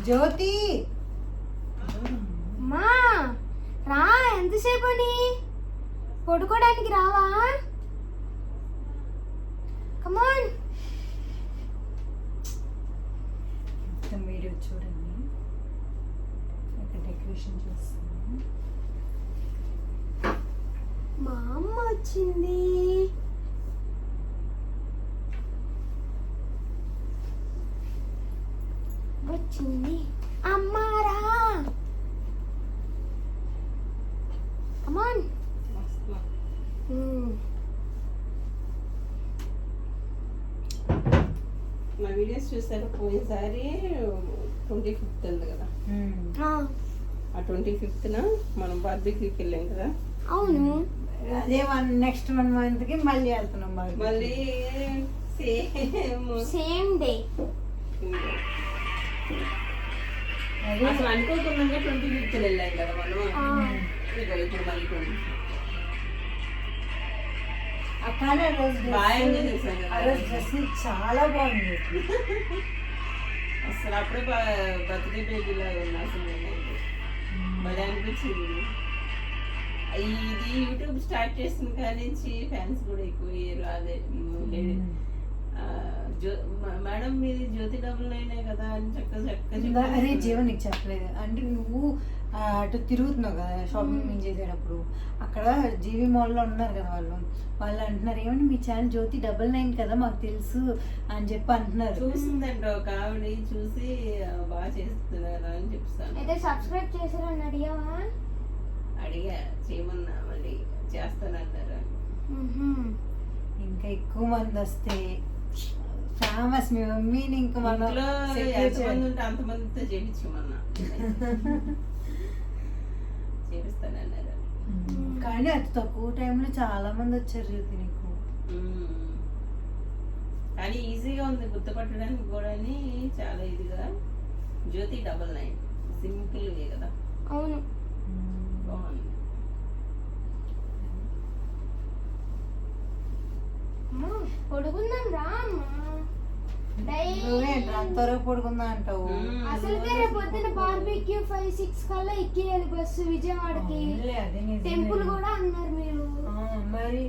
జ్యోతి మా రా, ఎంతసేపు అని పడుకోవడానికి రావా? కమాన్. మొత్తం వీడియో చూడండి, ఇక్కడ డెకరేషన్ చేస్తాను. మా అమ్మ వచ్చింది. వచ్చింది అమ్మారా. కమాన్. మా వీడియోస్ చూసాక పోయినసారి 25th ఉంది కదా, ఆ 25th మనం బార్బీక్యూకి వెళ్ళాం కదా. అవును, అదే నెక్స్ట్ 1 month కి మళ్ళీ వెళ్తున్నాం. మళ్ళీ సేమ్ డే. అసలు అనుకోకుండా 25th వెళ్ళాం కదా మనం. ఇప్పుడు మళ్ళీ అక్కడ బాగా ఎంజాయ్ చేసాం కదా. ఆ రోజు డ్రెస్ చాలా బాగుంది. అసలు అప్పుడే బర్త్డే బేబీ లాగా ఉన్నా అసలు నేనైతే. భలే అనిపించింది. ఇది యూట్యూబ్ స్టార్ట్ చేసిన కాడి నుంచి ఫ్యాన్స్ కూడా ఎక్కువ అయ్యారు. అదే మేడం మీది జ్యోతి 99 కదా అని చక్కగా అదే జీవన్ నీకు చెప్పలేదు అంటే నువ్వు అటు తిరుగుతున్నావు కదా షాపింగ్ చేసేటప్పుడు. అక్కడ జీవి మాల్లో ఉన్నారు కదా వాళ్ళు అంటున్నారు ఏమంటే మీ ఛానల్ జ్యోతి 99 కదా మాకు తెలుసు అని చెప్పి అంటున్నారు. చూసిందంట ఒక ఆవిడ, చూసి బాగా చేస్తున్నారు అని చెప్తాను. అయితే సబ్స్క్రైబ్ చేశారని అడిగావా? అడిగా, చేయమన్నా, మళ్ళీ చేస్తానన్నారు. ఇంకా ఎక్కువ మంది వస్తే ఫేమస్ మీ మమ్మీని ఇంకా మనం ఎంతమంది ఉంటే అంతమందితో చేపించమన్నా. చేపిస్తానన్నారు. కానీ అతి తక్కువ టైంలో చాలా మంది వచ్చారు జ్యోతి నీకు. కానీ ఈజీగా ఉంది గుర్తుపట్టడానికి కూడా, చాలా ఇదిగా. జ్యోతి 99 సింపుల్ కదా. అవును, బాగుంది. పడుకుందాం రా అమ్మా. త్వరగా పడుకుందా అంటావు. అసలు రేపు పొద్దున్న బార్బీక్యూ 5-6 కల్లా ఎక్కేయాలి బస్సు విజయవాడకి. టెంపుల్ కూడా అన్నారు మీరు. మరి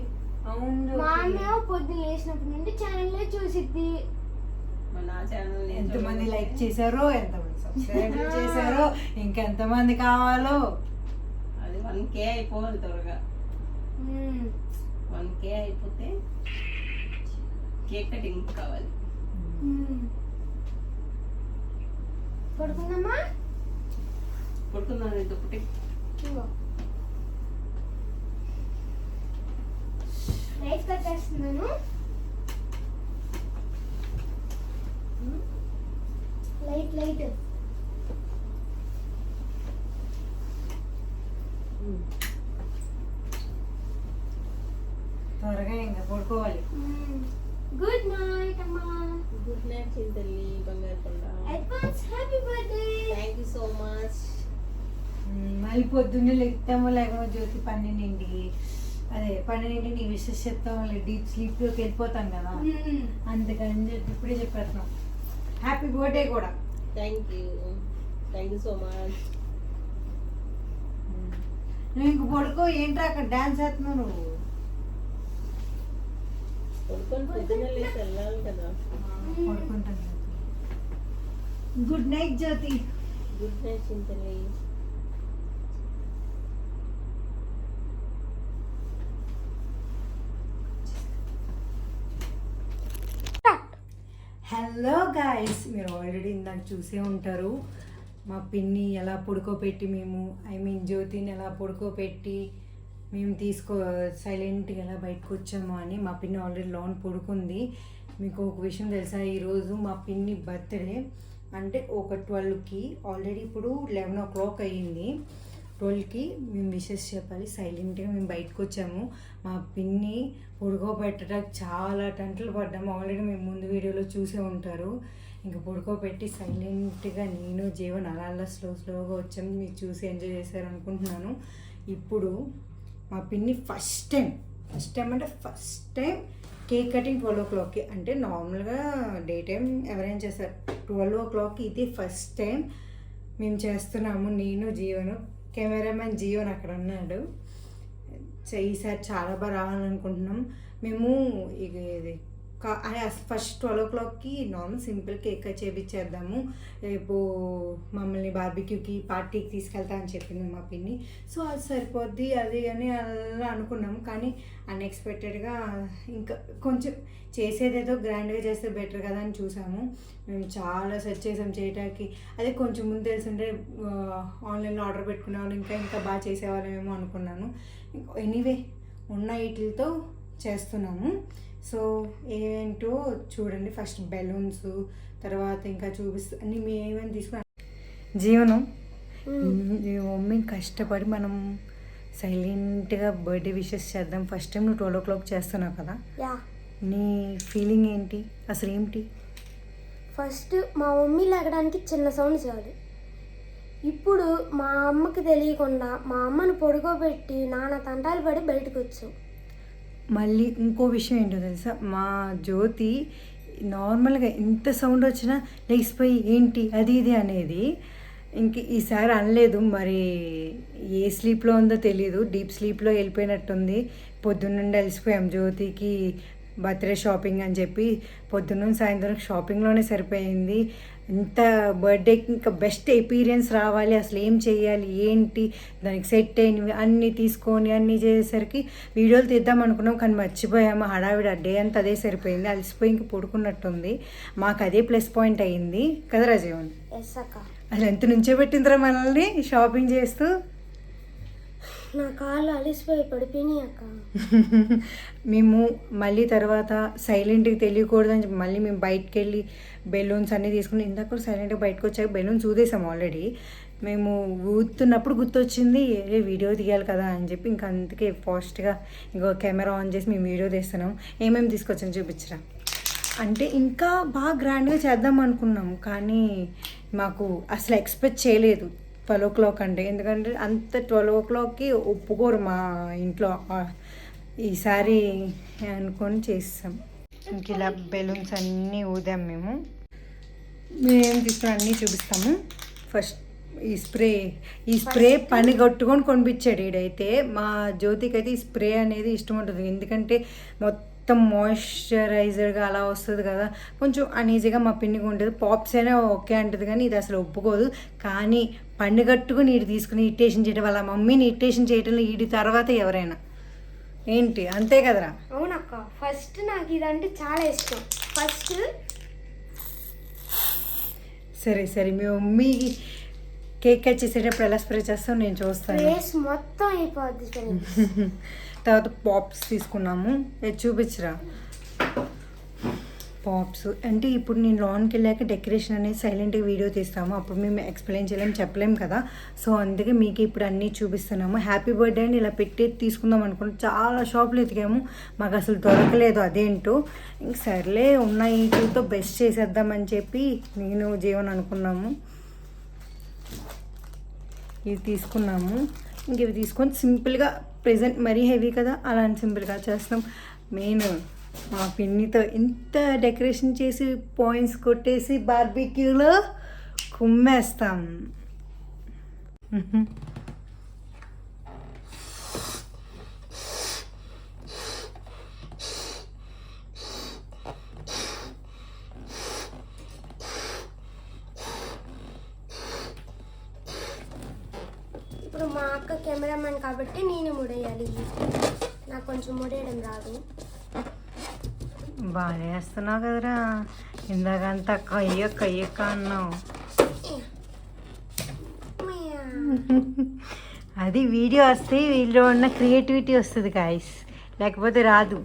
అవును, మా అమ్మ పొద్దున్న లేచినప్పటి నుండి ఛానల్ చూసిద్ది. ఎంతమంది లైక్ చేశారో, ఎంతమంది సబ్స్క్రైబ్ చేశారో, ఇంకెంతమంది కావాలో. అది 1K అయిపోవాలి త్వరగా. 1K అయిపోతే కేక్ కటింగ్ కావాలి. పడుకుందామా? పడుకుందాం. ఒకటి లైట్ కట్టేస్తున్నాను. లైట్ త్వరగా ఇంకా పడుకోవాలి. గుడ్ నైట్ అమ్మా. గుడ్ నైట్ చింతల్లి, బంగారు కొండ. Advance happy birthday. Thank you so much. మళ్ళీ పొద్దున్నే లెగుతామో లేకపోతే జ్యోతి 12 నీ విషెస్ చెప్తాం, డీప్ స్లీప్లోకి వెళ్ళిపోతాం కదా. అందుకని చెప్పి ఇప్పుడే చెప్పేస్తున్నాం హ్యాపీ బర్త్డే కూడా. Thank you so much. నువ్వు ఇంక పడుకో. ఏంట్రా అక్కడ డాన్స్ వేస్తున్నావు నువ్వు? పొద్దున్నే లేచి వెళ్ళాలి కదా. పడుకుంటాను. Good night Jyothi. Good night చింతల్లి. హలో గాయస్, మీరు ఆల్రెడీ ఇందాక చూసే ఉంటారు మా పిన్ని ఎలా పడుకోబెట్టి జ్యోతిని ఎలా పడుకోబెట్టి మేము సైలెంట్గా ఎలా బయటకు వచ్చాము అని. మా పిన్ని ఆల్రెడీ లోన్ పడుకుంది. మీకు ఒక విషయం తెలుసా, ఈరోజు మా పిన్ని బర్త్డే. అంటే ఒక 12కి, ఆల్రెడీ ఇప్పుడు 11 o'clock అయ్యింది. 12కి మేము విషెస్ చెప్పాలి. సైలెంట్గా మేము బయటకు వచ్చాము. మా పిన్ని పడుకోబెట్టడానికి చాలా టంటలు పడ్డాము. ఆల్రెడీ మేము ముందు వీడియోలో చూసే ఉంటారు. ఇంకా పడుకోబెట్టి సైలెంట్గా నేను జీవన్ అలా స్లోగా వచ్చాము. మీరు చూసి ఎంజాయ్ చేశారు అనుకుంటున్నాను. ఇప్పుడు మా పిన్ని ఫస్ట్ టైం కేక్ కటింగ్ 12 o'clockకి. అంటే నార్మల్గా డే టైం ఎవరైనా చేస్తారు, 12 o'clockకి ఇది ఫస్ట్ టైం మేము చేస్తున్నాము, నేను జీవను. కెమెరామెన్ జీవన్ అక్కడ ఉన్నాడు. ఈసారి చాలా బాగా రావాలనుకుంటున్నాం మేము. ఇది ఫస్ట్ 12 o'clockకి నార్మల్ సింపుల్ కేక్ చేపించేద్దాము. రేపు మమ్మల్ని బార్బిక్యూకి పార్టీకి తీసుకెళ్తా అని చెప్పింది మా పిన్ని. సో అది సరిపోద్ది అది అని అలా అనుకున్నాము. కానీ అన్ఎక్స్పెక్టెడ్గా ఇంకా కొంచెం చేసేదేదో గ్రాండ్గా చేస్తే బెటర్ కదా అని చూసాము. మేము చాలా సెర్చ్ చేసాం చేయటానికి. అదే కొంచెం ముందు తెలిసింటే ఆన్లైన్లో ఆర్డర్ పెట్టుకున్నాను, ఇంకా బాగా చేసేవాళ్ళమేమో అనుకున్నాను. ఎనీవే ఉన్న వీటితో చేస్తున్నాము. సో ఏంటో చూడండి. ఫస్ట్ బెలూన్స్, తర్వాత ఇంకా చూపిస్తా అన్ని మేము ఏమేమి తీసుకున్నా. జీవనం మమ్మీ కష్టపడి మనం సైలెంట్గా బర్త్డే విషెస్ చేద్దాం. ఫస్ట్ టైం నువ్వు 12 o'clock చేస్తున్నావు కదా, నీ ఫీలింగ్ ఏంటి అసలు ఏంటి? ఫస్ట్ మా మమ్మీ లేకడానికి చిన్న సౌండ్ చాలు. ఇప్పుడు మా అమ్మకి తెలియకుండా మా అమ్మను పడుకోబెట్టి నాన్న తంటాలు పడి బయటకు వచ్చాం. మళ్ళీ ఇంకో విషయం ఏంటో తెలుసా, మా జ్యోతి నార్మల్గా ఎంత సౌండ్ వచ్చినా లేచిపోయి ఏంటి అది ఇది అనేది. ఇంక ఈసారి అనలేదు, మరి ఏ స్లీప్లో ఉందో తెలీదు, డీప్ స్లీప్లో వెళ్ళిపోయినట్టుంది. పొద్దున్నుండి అలసిపోయాం. జ్యోతికి బర్త్డే షాపింగ్ అని చెప్పి పొద్దున్న సాయంత్రం షాపింగ్లోనే సరిపోయింది. ఇంత బర్త్డేకి ఇంకా బెస్ట్ ఎపీరియన్స్ రావాలి, అసలు ఏం చేయాలి ఏంటి దానికి సెట్ అయినవి అన్నీ తీసుకొని అన్నీ చేసేసరికి వీడియోలు తీద్దాం అనుకున్నాం, కానీ మర్చిపోయాము. హడావిడి డే అంతా అదే సరిపోయింది. అలసిపోయి ఇంక పడుకున్నట్టుంది. మాకు అదే ప్లస్ పాయింట్ అయ్యింది కదా రాజీవన్? అసలు ఎంత నుంచో పెట్టిందిరా మనల్ని షాపింగ్ చేస్తూ. నా కాళ్ళు అలిసిపోయి పడిపోయినాయి అక్క. మేము మళ్ళీ తర్వాత సైలెంట్గా తెలియకూడదని చెప్పి మళ్ళీ మేము బయటకు వెళ్ళి బెలూన్స్ అన్నీ తీసుకుని, ఇందాక కూడా సైలెంట్గా బయటకు వచ్చాక బెలూన్స్ ఊదేసాం ఆల్రెడీ. మేము ఊతున్నప్పుడు గుర్తొచ్చింది ఏ వీడియో తీయాలి కదా అని చెప్పి ఇంకా అందుకే ఫాస్ట్గా ఇంకో కెమెరా ఆన్ చేసి మేము వీడియో తీస్తున్నాం. ఏమేమి తీసుకొచ్చాను చూపించరా అంటే ఇంకా బాగా గ్రాండ్గా చేద్దాం అనుకున్నాం, కానీ మాకు అసలు ఎక్స్పెక్ట్ చేయలేదు 12 o'clock అంటే. ఎందుకంటే అంత 12 o'clockకి ఒప్పుకోరు మా ఇంట్లో. ఈసారి అనుకొని చేస్తాం. ఇంక ఇలా బెలూన్స్ అన్నీ ఊదాం మేము. మేమేం తీసుకుని అన్నీ చూపిస్తాము. ఫస్ట్ ఈ స్ప్రే పని కొట్టుకొని కొనిపించాడు ఈడైతే. మా జ్యోతికి అయితే ఈ స్ప్రే అనేది ఇష్టం ఉంటుంది, ఎందుకంటే మొత్తం మాయిశ్చరైజర్గా అలా వస్తుంది కదా, కొంచెం అనీజీగా మా పిన్నికి ఉంటుంది. పాప్స్ అయినా ఓకే అంటుంది, కానీ ఇది అసలు ఒప్పుకోదు. కానీ పండుగట్టుకుని ఈడు తీసుకుని ఇరిటేషన్ చేయడం, వాళ్ళ మమ్మీని ఇరిటేషన్ చేయడంలో ఈడి తర్వాత ఎవరైనా ఏంటి, అంతే కదరా? అవునక్క. ఫస్ట్ నాకు ఇదంటే చాలా ఇష్టం. ఫస్ట్ సరే మీ మమ్మీ కేక్ కట్ చేసేటప్పుడు ఎలా స్ప్రే చేస్తావు నేను చూస్తాను. మొత్తం అయిపోద్ది. తర్వాత పాప్స్ తీసుకున్నాము. చూపించరా పాప్స్ అంటే ఇప్పుడు నేను లాన్కి వెళ్ళాక డెకరేషన్ అనేది సైలెంట్గా వీడియో తీస్తాము, అప్పుడు మేము ఎక్స్ప్లెయిన్ చెప్పలేము కదా. సో అందుకే మీకు ఇప్పుడు అన్నీ చూపిస్తున్నాము. హ్యాపీ బర్త్డే అని ఇలా పెట్టి తీసుకుందాం అనుకుంటే చాలా షాపులు ఎతికాము, మాకు అసలు దొరకలేదు. అదేంటో ఇంక సర్లే ఉన్న వీటితో బెస్ట్ చేసేద్దామని చెప్పి నేను జీవన్ అనుకున్నాము. ఇవి తీసుకున్నాము. ఇంక ఇవి తీసుకొని సింపుల్గా ప్రెజెంట్ మరీ హెవీ కదా అలా సింపుల్గా చేస్తాం. మెయిన్ మా పిన్నితో ఇంత డెకరేషన్ చేసి పాయింట్స్ కొట్టేసి బార్బిక్యూలో కుమ్మేస్తాం. ఇప్పుడు మా అక్క కెమెరామెన్ కాబట్టి నేను ముడేయాలి, నాకు కొంచెం ముడేయడం రాదు. బాగా వేస్తున్నావు కదరా, ఇందాకంతా కయ్యక్క అన్నావు. అది వీడియో వస్తే వీళ్ళలో ఉన్న క్రియేటివిటీ వస్తుంది గాయస్, లేకపోతే రాదు.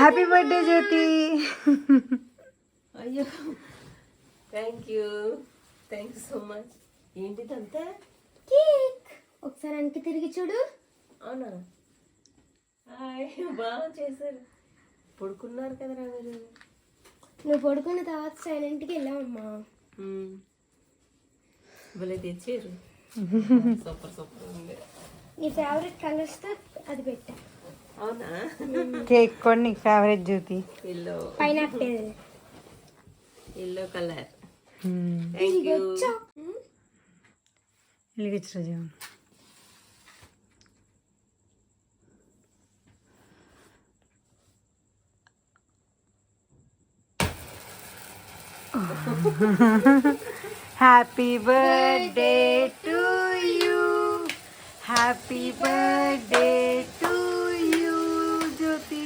హ్యాపీ బర్త్డే జ్యోతి. అయ్యో థ్యాంక్ యూ సో మచ్. ఏంటిదంతా? కేక్. ఒకసారి వెనక్కి తిరిగి చూడు. అవునా? హాయ్, బాగా చేశారు. పడుకున్నారు కదరా మీరు. నువ్వు పడుకున్న తర్వాత సైలెంట్కి వెళ్ళామమ్మా. భలే తెచ్చారు. సూపర్ ఉంది. నీ ఫేవరెట్ కలర్స్తో అది పెట్టా. అవునా? కేక్ కూడా నీకు favourite Jyothi. Yellow pineapple. Colour. Thank you. వెలిగించు రోజు. Happy birthday to you, happy birthday to you Jyothi.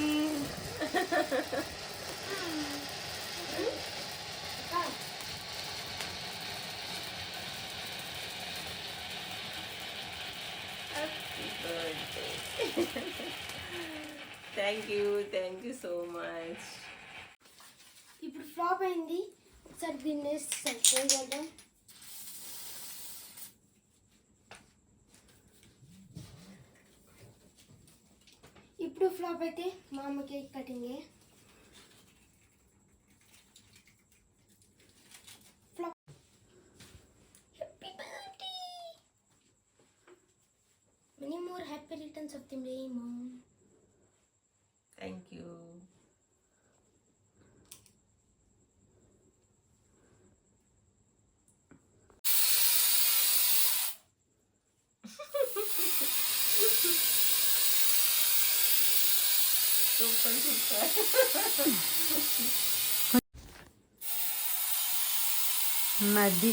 Thank you so much. ఇప్పుడు ఫ్లాప్ అయింది. ఒకసారి దీన్ని సెట్ చేద్దాం. ఇప్పుడు ఫ్లాప్ అయితే మా అమ్మ కేక్ కటింగే. Flop. Happy birthday. Many more happy returns of the day mom. Thank you. నది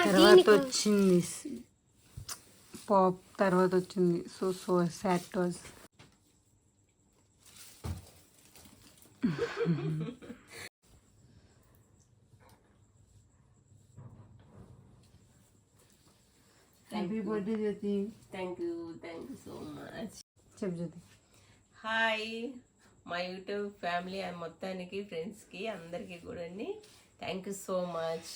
తర్వాత వచ్చింది పాప్, తర్వాత వచ్చింది so sad was. Happy birthday Jyothi. Thank you so much. చెప్పు జ్యోతి. హాయ్ మా యూట్యూబ్ ఫ్యామిలీ మొత్తానికి, ఫ్రెండ్స్కి అందరికీ కూడా థ్యాంక్ యూ సో మచ్.